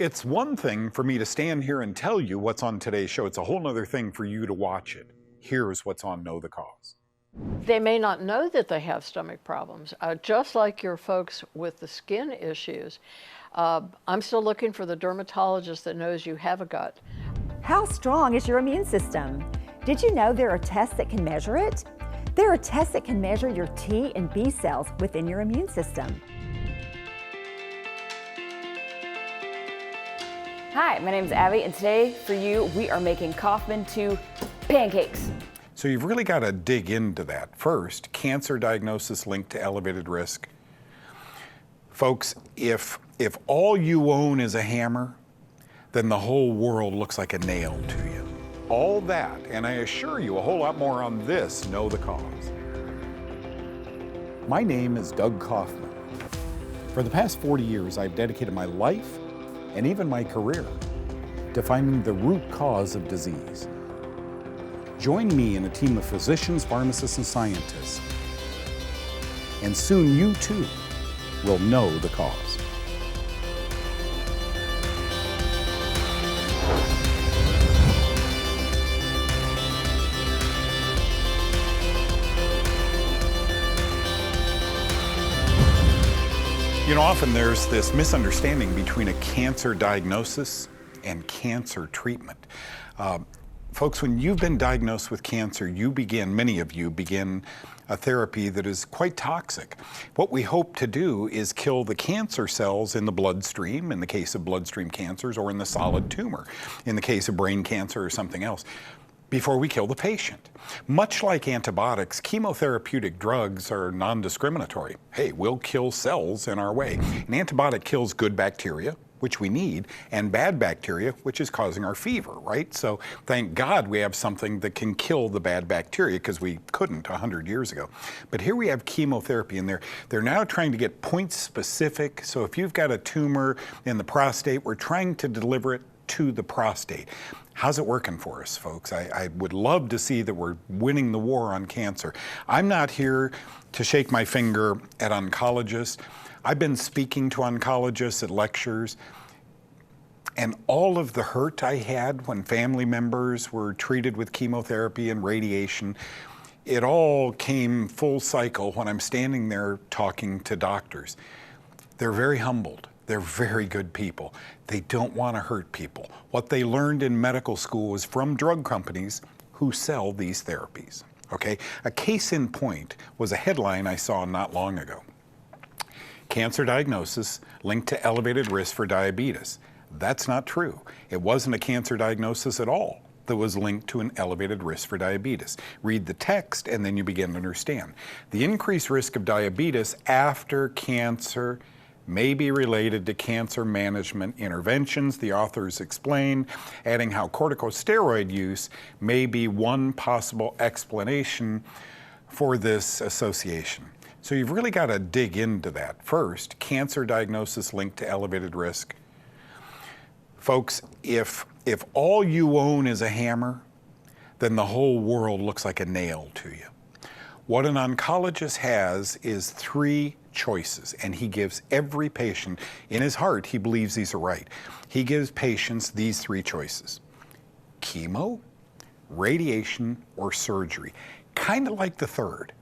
It's one thing for me to stand here and tell you what's on today's show. It's a whole other thing for you to watch it. Here's what's on Know the Cause. They may not know that they have stomach problems, just like your folks with the skin issues. I'm still looking for the dermatologist that knows you have a gut. How strong is your immune system? Did you know there are tests that can measure it? There are tests that can measure your T and B cells within your immune system. Hi, my name is Abby, and today for you, we are making Kaufman 2 pancakes. So you've really got to dig into that. First, cancer diagnosis linked to elevated risk. Folks, if all you own is a hammer, then the whole world looks like a nail to you. All that, and I assure you a whole lot more on this Know the Cause. My name is Doug Kaufman. For the past 40 years, I've dedicated my life and even my career to finding the root cause of disease. Join me in a team of physicians, pharmacists, and scientists, and soon you too will know the cause. You know, often there's this misunderstanding between a cancer diagnosis and cancer treatment. Folks, when you've been diagnosed with cancer, many of you begin a therapy that is quite toxic. What we hope to do is kill the cancer cells in the bloodstream, in the case of bloodstream cancers, or in the solid tumor, in the case of brain cancer or something else, before we kill the patient. Much like antibiotics, chemotherapeutic drugs are non-discriminatory. Hey, we'll kill cells in our way. An antibiotic kills good bacteria, which we need, and bad bacteria, which is causing our fever, right? So thank God we have something that can kill the bad bacteria, because we couldn't 100 years ago. But here we have chemotherapy, and they're now trying to get point specific. So if you've got a tumor in the prostate, we're trying to deliver it to the prostate. How's it working for us, folks? I would love to see that we're winning the war on cancer. I'm not here to shake my finger at oncologists. I've been speaking to oncologists at lectures, and all of the hurt I had when family members were treated with chemotherapy and radiation, it all came full cycle when I'm standing there talking to doctors. They're very humbled. They're very good people. They don't want to hurt people. What they learned in medical school was from drug companies who sell these therapies, okay? A case in point was a headline I saw not long ago. Cancer diagnosis linked to elevated risk for diabetes. That's not true. It wasn't a cancer diagnosis at all that was linked to an elevated risk for diabetes. Read the text and then you begin to understand. The increased risk of diabetes after cancer may be related to cancer management interventions, the authors explain, adding how corticosteroid use may be one possible explanation for this association. So you've really got to dig into that. First, cancer diagnosis linked to elevated risk. Folks, if all you own is a hammer, then the whole world looks like a nail to you. What an oncologist has is 3 choices, and he gives every patient, in his heart, he believes these are right. He gives patients these 3 choices: chemo, radiation, or surgery. Kind of like the third.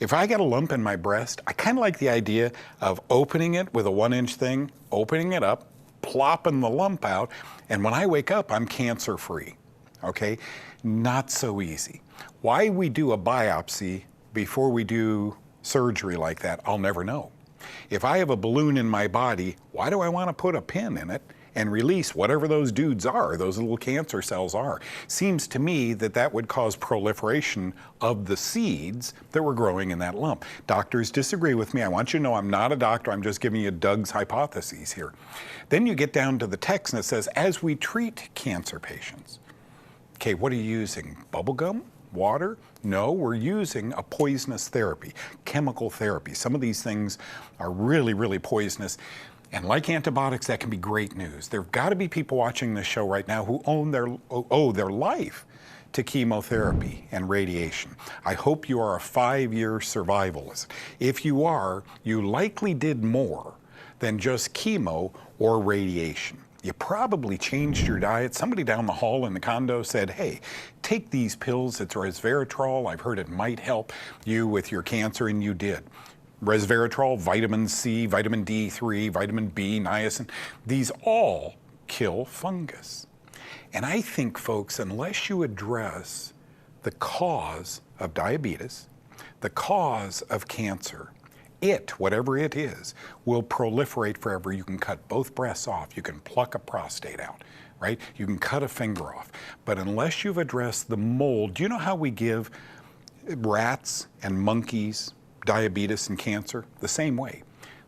If I got a lump in my breast, I kind of like the idea of opening it with a 1-inch thing, opening it up, plopping the lump out, and when I wake up, I'm cancer-free, okay? Not so easy. Why we do a biopsy before we do surgery like that, I'll never know. If I have a balloon in my body, why do I want to put a pin in it and release whatever those dudes are, those little cancer cells are? Seems to me that that would cause proliferation of the seeds that were growing in that lump. Doctors disagree with me. I want you to know I'm not a doctor. I'm just giving you Doug's hypotheses here. Then you get down to the text and it says, as we treat cancer patients. Okay, what are you using? Bubble gum? Water? No, we're using a poisonous therapy, chemical therapy. Some of these things are really, really poisonous. And like antibiotics, that can be great news. There have got to be people watching this show right now who owe their life to chemotherapy and radiation. I hope you are a 5-year survivalist. If you are, you likely did more than just chemo or radiation. You probably changed your diet. Somebody down the hall in the condo said, hey, take these pills. It's resveratrol. I've heard it might help you with your cancer, and you did. Resveratrol, vitamin C, vitamin D3, vitamin B, niacin, these all kill fungus. And I think, folks, unless you address the cause of diabetes, the cause of cancer, whatever it is, will proliferate forever. You can cut both breasts off. You can pluck a prostate out, right? You can cut a finger off. But unless you've addressed the mold, do you know how we give rats and monkeys diabetes and cancer? The same way.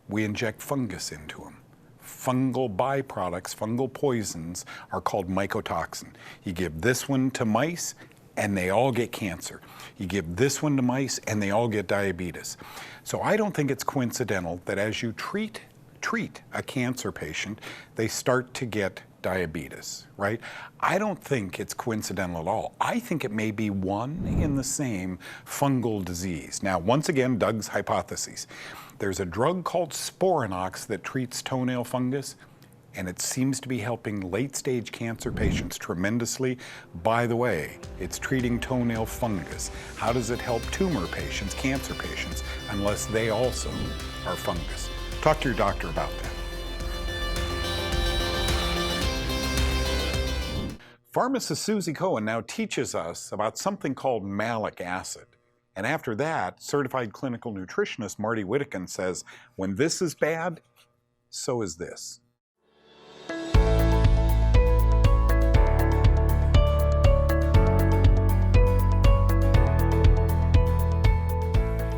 We inject fungus into them. Fungal byproducts, fungal poisons are called mycotoxin. You give this one to mice and they all get cancer. You give this one to mice and they all get diabetes. So I don't think it's coincidental that as you treat a cancer patient, they start to get diabetes, right? I don't think it's coincidental at all. I think it may be one in the same fungal disease. Now, once again, Doug's hypotheses. There's a drug called Sporanox that treats toenail fungus, and it seems to be helping late-stage cancer patients tremendously. By the way, it's treating toenail fungus. How does it help tumor patients, cancer patients, unless they also are fungus? Talk to your doctor about that. Pharmacist Susie Cohen now teaches us about something called malic acid. And after that, certified clinical nutritionist Marty Whittakin says, when this is bad, so is this.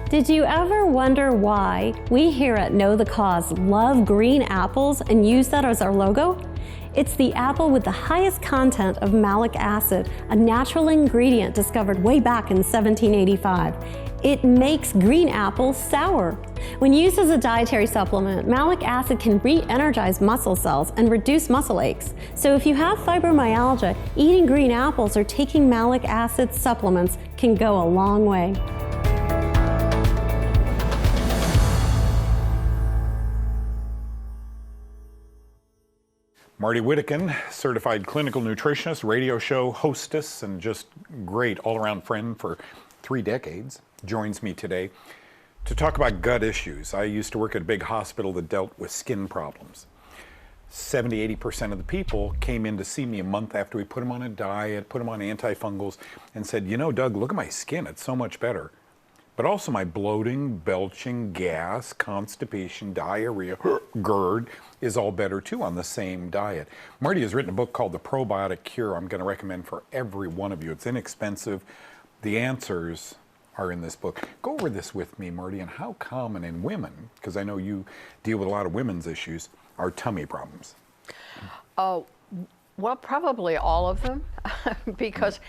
Did you ever wonder why we here at Know the Cause love green apples and use that as our logo? It's the apple with the highest content of malic acid, a natural ingredient discovered way back in 1785. It makes green apples sour. When used as a dietary supplement, malic acid can re-energize muscle cells and reduce muscle aches. So if you have fibromyalgia, eating green apples or taking malic acid supplements can go a long way. Marty Whittakin, certified clinical nutritionist, radio show hostess, and just great all-around friend for 3 decades, joins me today to talk about gut issues. I used to work at a big hospital that dealt with skin problems. 70–80% of the people came in to see me a month after we put them on a diet, put them on antifungals, and said, you know, Doug, look at my skin, it's so much better. But also my bloating, belching, gas, constipation, diarrhea, GERD is all better too on the same diet. Marty has written a book called The Probiotic Cure. I'm going to recommend for every one of you. It's inexpensive. The answers are in this book. Go over this with me, Marty, and how common in women, because I know you deal with a lot of women's issues, are tummy problems. Well, probably all of them, because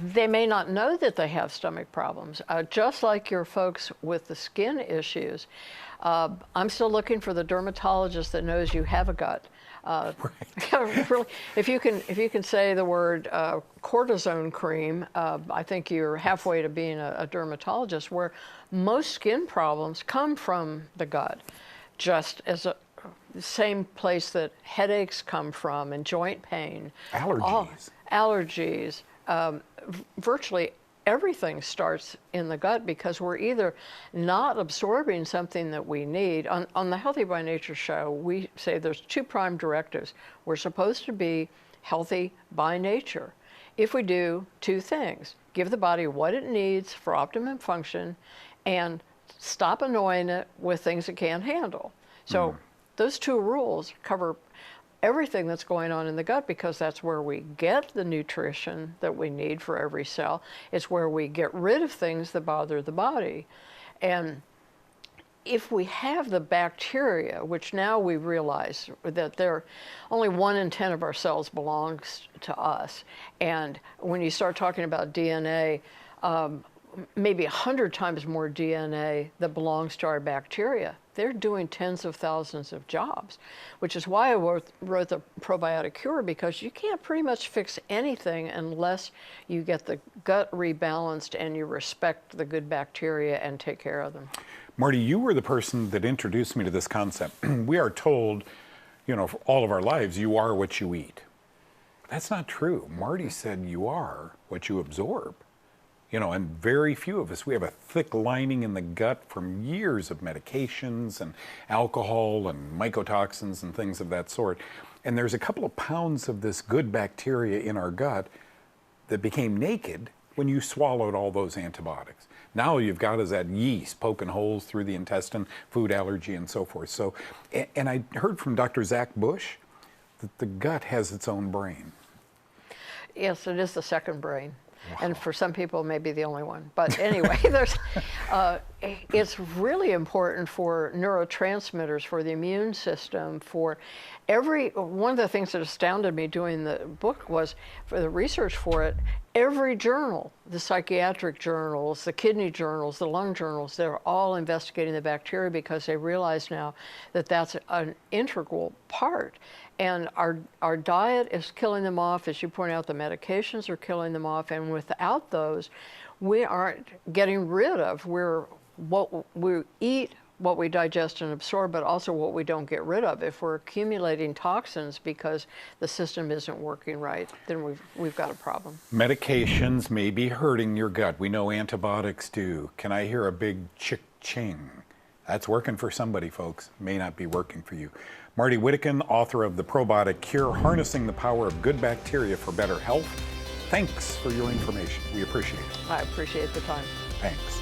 they may not know that they have stomach problems. Just like your folks with the skin issues, I'm still looking for the dermatologist that knows you have a gut. Really, if you can say the word cortisone cream, I think you're halfway to being a dermatologist, where most skin problems come from the gut, just as the same place that headaches come from and joint pain. Allergies. Virtually everything starts in the gut because we're either not absorbing something that we need. On the Healthy by Nature show, we say there's 2 prime directives. We're supposed to be healthy by nature if we do 2 things: give the body what it needs for optimum function and stop annoying it with things it can't handle. So those 2 rules cover everything that's going on in the gut, because that's where we get the nutrition that we need for every cell. It's where we get rid of things that bother the body. And if we have the bacteria, which now we realize that only 1 in 10 of our cells belongs to us. And when you start talking about DNA, maybe 100 times more DNA that belongs to our bacteria. They're doing tens of thousands of jobs, which is why I wrote the Probiotic Cure, because you can't pretty much fix anything unless you get the gut rebalanced and you respect the good bacteria and take care of them. Marty, you were the person that introduced me to this concept. We are told for all of our lives, you are what you eat. That's not true. Marty said you are what you absorb. And very few of us, we have a thick lining in the gut from years of medications and alcohol and mycotoxins and things of that sort. And there's a couple of pounds of this good bacteria in our gut that became naked when you swallowed all those antibiotics. Now you've got is that yeast poking holes through the intestine, food allergy, and so forth. So, and I heard from Dr. Zach Bush that the gut has its own brain. Yes, it is the second brain. Wow. And for some people, maybe the only one. But anyway, it's really important for neurotransmitters, for the immune system, for one of the things that astounded me doing the book was, for the research for it, every journal, the psychiatric journals, the kidney journals, the lung journals, they're all investigating the bacteria because they realize now that that's an integral part. And our diet is killing them off. As you point out, the medications are killing them off. And without those, we aren't getting rid of. What we eat, what we digest and absorb, but also what we don't get rid of. If we're accumulating toxins because the system isn't working right, then we've got a problem. Medications may be hurting your gut. We know antibiotics do. Can I hear a big chick-ching? That's working for somebody, folks. May not be working for you. Marty Whittekin, author of The Probiotic Cure, Harnessing the Power of Good Bacteria for Better Health. Thanks for your information. We appreciate it. I appreciate the time. Thanks.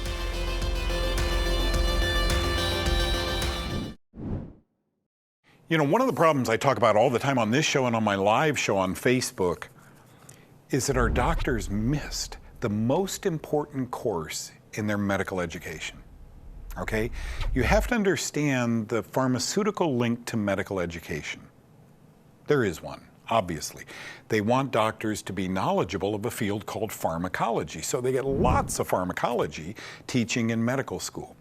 One of the problems I talk about all the time on this show and on my live show on Facebook is that our doctors missed the most important course in their medical education. Okay? You have to understand the pharmaceutical link to medical education. There is one, obviously. They want doctors to be knowledgeable of a field called pharmacology, so they get lots of pharmacology teaching in medical school.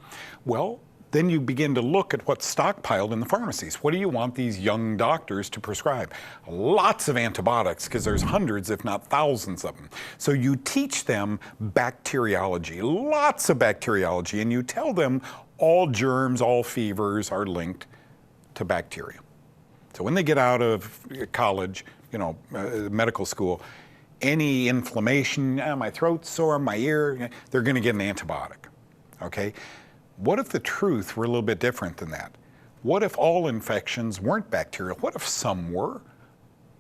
Well, then you begin to look at what's stockpiled in the pharmacies. What do you want these young doctors to prescribe? Lots of antibiotics, because there's hundreds, if not thousands of them. So you teach them bacteriology, lots of bacteriology, and you tell them all germs, all fevers are linked to bacteria. So when they get out of college, medical school, any inflammation, my throat's sore, my ear, they're gonna get an antibiotic, okay? What if the truth were a little bit different than that? What if all infections weren't bacterial? What if some were?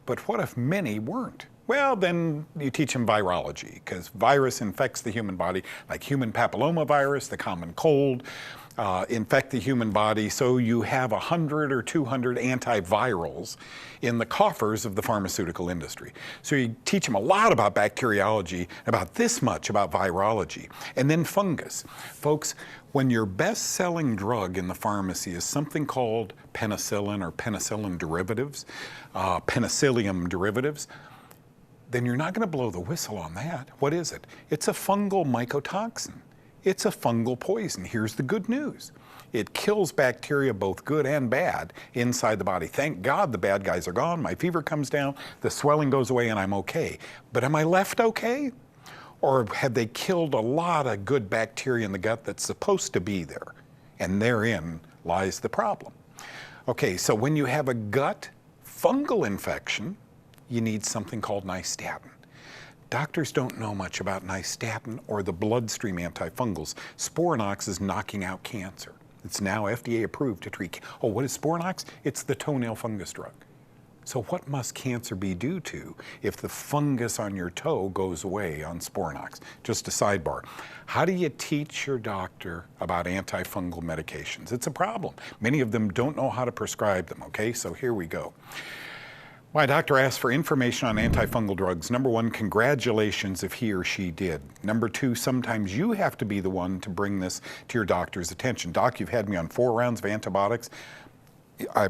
But what if many weren't? Well, then you teach them virology, because virus infects the human body, like human papillomavirus, the common cold, infect the human body. So you have 100 or 200 antivirals in the coffers of the pharmaceutical industry. So you teach them a lot about bacteriology, about this much about virology, and then fungus. Folks, when your best-selling drug in the pharmacy is something called penicillin or penicillin derivatives, penicillium derivatives, then you're not going to blow the whistle on that. What is it? It's a fungal mycotoxin. It's a fungal poison. Here's the good news. It kills bacteria, both good and bad, inside the body. Thank God the bad guys are gone. My fever comes down, the swelling goes away, and I'm okay. But am I left okay? Or have they killed a lot of good bacteria in the gut that's supposed to be there? And therein lies the problem. Okay, so when you have a gut fungal infection, you need something called nystatin. Doctors don't know much about nystatin or the bloodstream antifungals. Sporanox is knocking out cancer. It's now FDA approved to treat. Oh, what is Sporanox? It's the toenail fungus drug. So what must cancer be due to if the fungus on your toe goes away on Sporanox? Just a sidebar. How do you teach your doctor about antifungal medications? It's a problem. Many of them don't know how to prescribe them, okay? So here we go. My doctor asked for information on antifungal drugs. Number one, congratulations if he or she did. Number two, sometimes you have to be the one to bring this to your doctor's attention. Doc, you've had me on 4 rounds of antibiotics.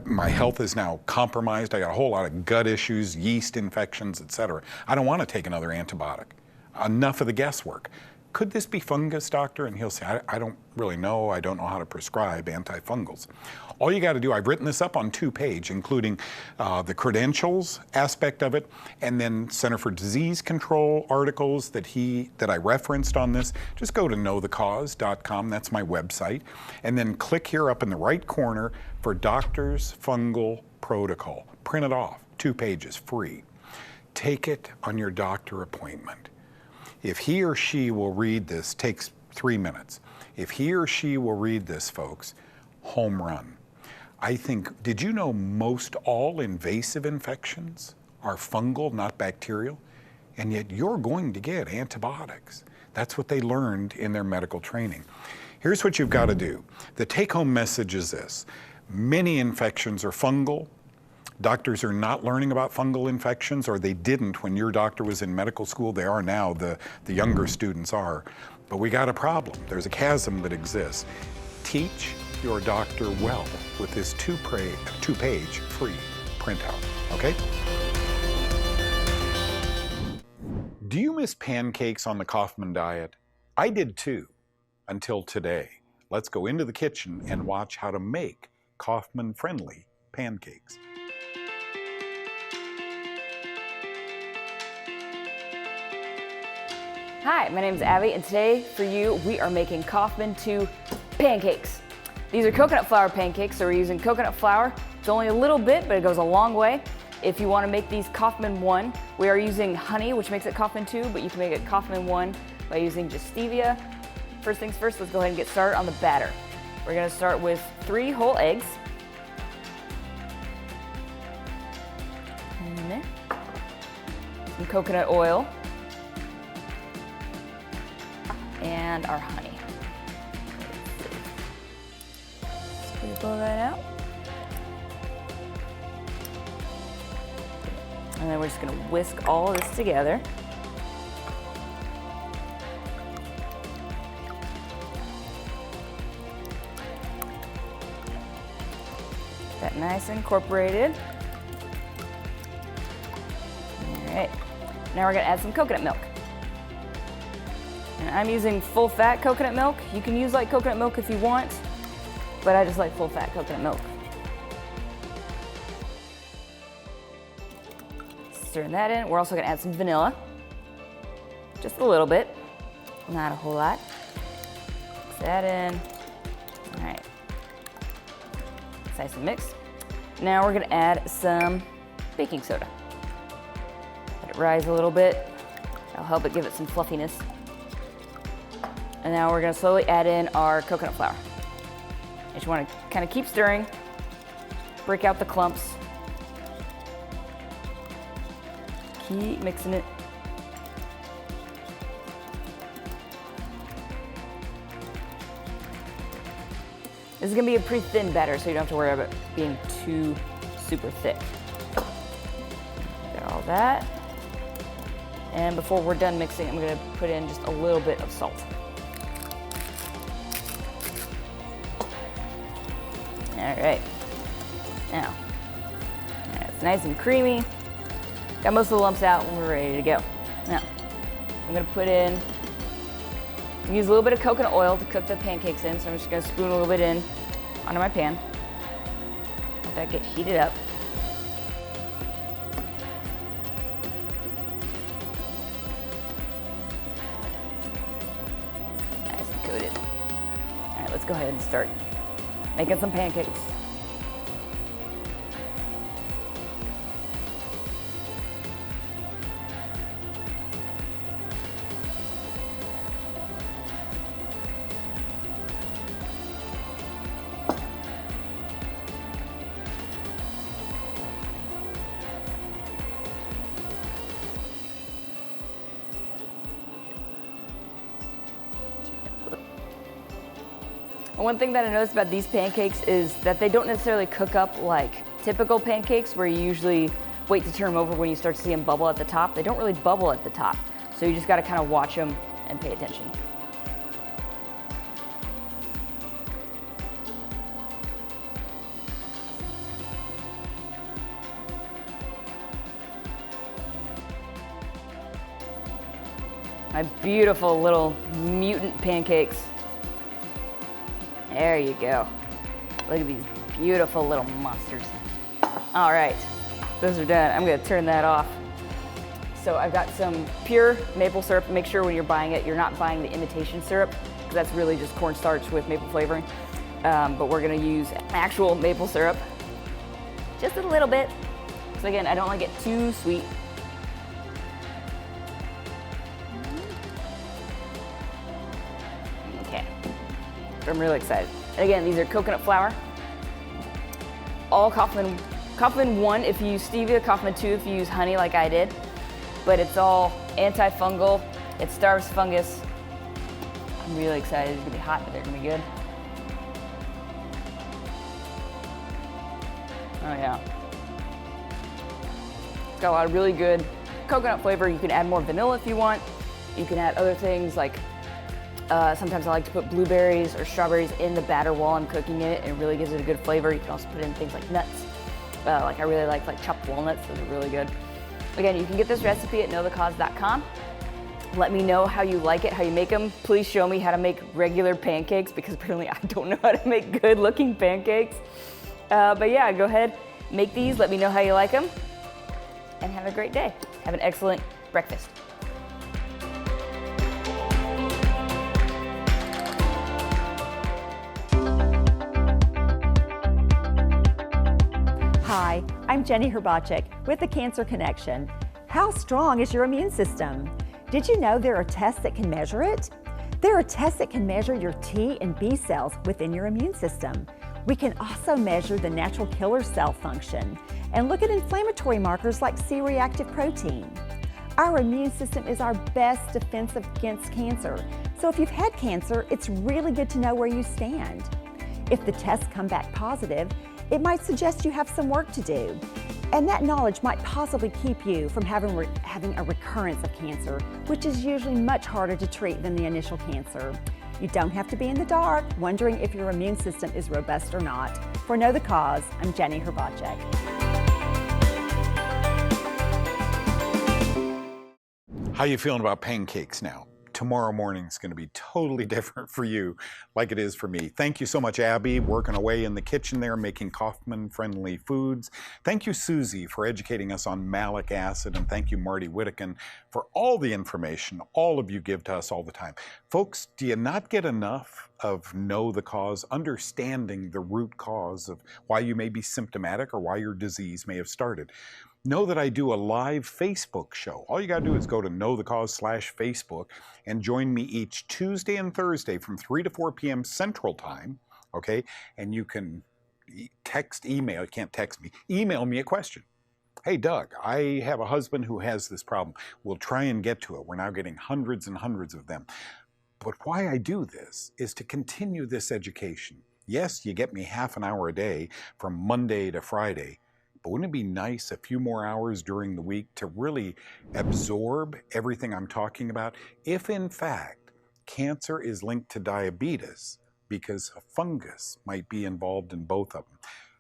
My health is now compromised. I got a whole lot of gut issues, yeast infections, etc. I don't want to take another antibiotic. Enough of the guesswork. Could this be fungus, doctor? And he'll say, I don't really know. I don't know how to prescribe antifungals. All you got to do, I've written this up on 2 pages, including the credentials aspect of it, and then Center for Disease Control articles that I referenced on this. Just go to knowthecause.com. That's my website. And then click here up in the right corner for Doctor's Fungal protocol. Print it off, 2 pages, free. Take it on your doctor appointment. If he or she will read this, takes 3 minutes. If he or she will read this, folks, home run. I think, did you know most all invasive infections are fungal, not bacterial? And yet you're going to get antibiotics. That's what they learned in their medical training. Here's what you've got to do. The take-home message is this. Many infections are fungal. Doctors are not learning about fungal infections, or they didn't when your doctor was in medical school. They are now, the younger students are. But we got a problem. There's a chasm that exists. Teach your doctor well with this 2-page free printout, okay? Do you miss pancakes on the Kaufman diet? I did too, until today. Let's go into the kitchen and watch how to make Kaufman-friendly pancakes. Hi, my name is Abby, and today for you, we are making Kaufman 2 pancakes. These are coconut flour pancakes, so we're using coconut flour. It's only a little bit, but it goes a long way. If you want to make these Kaufman 1, we are using honey, which makes it Kaufman 2, but you can make it Kaufman 1 by using just stevia. First things first, let's go ahead and get started on the batter. We're going to start with 3 whole eggs. In there. Some coconut oil. And our honey. Sprinkle that out. And then we're just gonna whisk all of this together. Get that nice and incorporated. All right, now we're gonna add some coconut milk. And I'm using full fat coconut milk. You can use light coconut milk if you want, but I just like full fat coconut milk. Stir that in. We're also gonna add some vanilla. Just a little bit, not a whole lot. Mix that in. All right, nice and mix. Now we're gonna add some baking soda. Let it rise a little bit. That'll help it give it some fluffiness. And now we're gonna slowly add in our coconut flour. You just wanna kind of keep stirring, break out the clumps. Keep mixing it. This is gonna be a pretty thin batter, so you don't have to worry about it being too super thick. Got all that. And before we're done mixing, I'm gonna put in just a little bit of salt. All right, now, it's nice and creamy. Got most of the lumps out when we're ready to go. Now, I'm gonna put in, use a little bit of coconut oil to cook the pancakes in, so I'm just gonna spoon a little bit in onto my pan. Let that get heated up. Nice and coated. All right, let's go ahead and start making some pancakes. One thing that I noticed about these pancakes is that they don't necessarily cook up like typical pancakes where you usually wait to turn them over when you start to see them bubble at the top. They don't really bubble at the top, so you just got to kind of watch them and pay attention. My beautiful little mutant pancakes. There you go. Look at these beautiful little monsters. All right, those are done. I'm gonna turn that off. So I've got some pure maple syrup. Make sure when you're buying it, you're not buying the imitation syrup, because that's really just cornstarch with maple flavoring. But we're gonna use actual maple syrup. just a little bit. So again, I don't like it too sweet. Okay, I'm really excited. And again, these are coconut flour. All Kaufman 1 if you use stevia, Kaufman 2 if you use honey like I did. But it's all antifungal, it starves fungus. I'm really excited. It's gonna be hot, but they're gonna be good. Oh yeah. It's got a lot of really good coconut flavor. You can add more vanilla if you want. You can add other things like, sometimes I like to put blueberries or strawberries in the batter while I'm cooking it, and it really gives it a good flavor. You can also put in things like nuts. Like I really like chopped walnuts, those are really good. Again, you can get this recipe at knowthecause.com. Let me know how you like it, how you make them. Please show me how to make regular pancakes, because apparently I don't know how to make good looking pancakes. But yeah, go ahead, make these, let me know how you like them, and have a great day. Have an excellent breakfast. Hi, I'm Jenny Herbacek with the Cancer Connection. How strong is your immune system? Did you know there are tests that can measure it? There are tests that can measure your T and B cells within your immune system. We can also measure the natural killer cell function and look at inflammatory markers like C-reactive protein. Our immune system is our best defense against cancer. So if you've had cancer, it's really good to know where you stand. If the tests come back positive, it might suggest you have some work to do. And that knowledge might possibly keep you from having a recurrence of cancer, which is usually much harder to treat than the initial cancer. You don't have to be in the dark wondering if your immune system is robust or not. For Know the Cause, I'm Jenny Herbacek. How you feeling about pancakes now? Tomorrow morning is going to be totally different for you, like it is for me. Thank you so much, Abby, working away in the kitchen there, making Kaufman-friendly foods. Thank you, Susie, for educating us on malic acid, and thank you, Marty Whittakin, for all the information all of you give to us all the time. Folks, do you not get enough of Know the Cause, understanding the root cause of why you may be symptomatic or why your disease may have started? Know that I do a live Facebook show. All you got to do is go to knowthecause.com/Facebook and join me each Tuesday and Thursday from 3 to 4 p.m. Central Time, okay? And you can email me a question. Hey, Doug, I have a husband who has this problem. We'll try and get to it. We're now getting hundreds and hundreds of them. But why I do this is to continue this education. Yes, you get me half an hour a day from Monday to Friday, but wouldn't it be nice a few more hours during the week to really absorb everything I'm talking about? If in fact cancer is linked to diabetes because a fungus might be involved in both of them,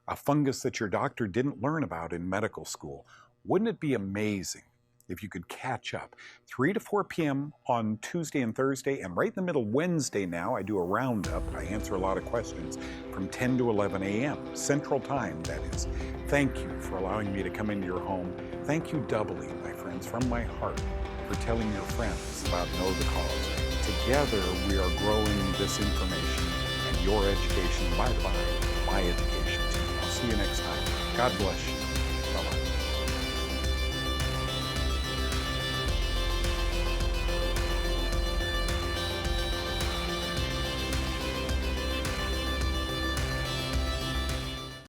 a fungus that your doctor didn't learn about in medical school, wouldn't it be amazing if you could catch up? 3 to 4 p.m. on Tuesday and Thursday, and right in the middle Wednesday now, I do a roundup. I answer a lot of questions from 10 to 11 a.m. Central Time, that is. Thank you for allowing me to come into your home. Thank you doubly, my friends, from my heart, for telling your friends about Know the Cause. Together, we are growing this information and your education, by the by, my education too. I'll see you next time. God bless you.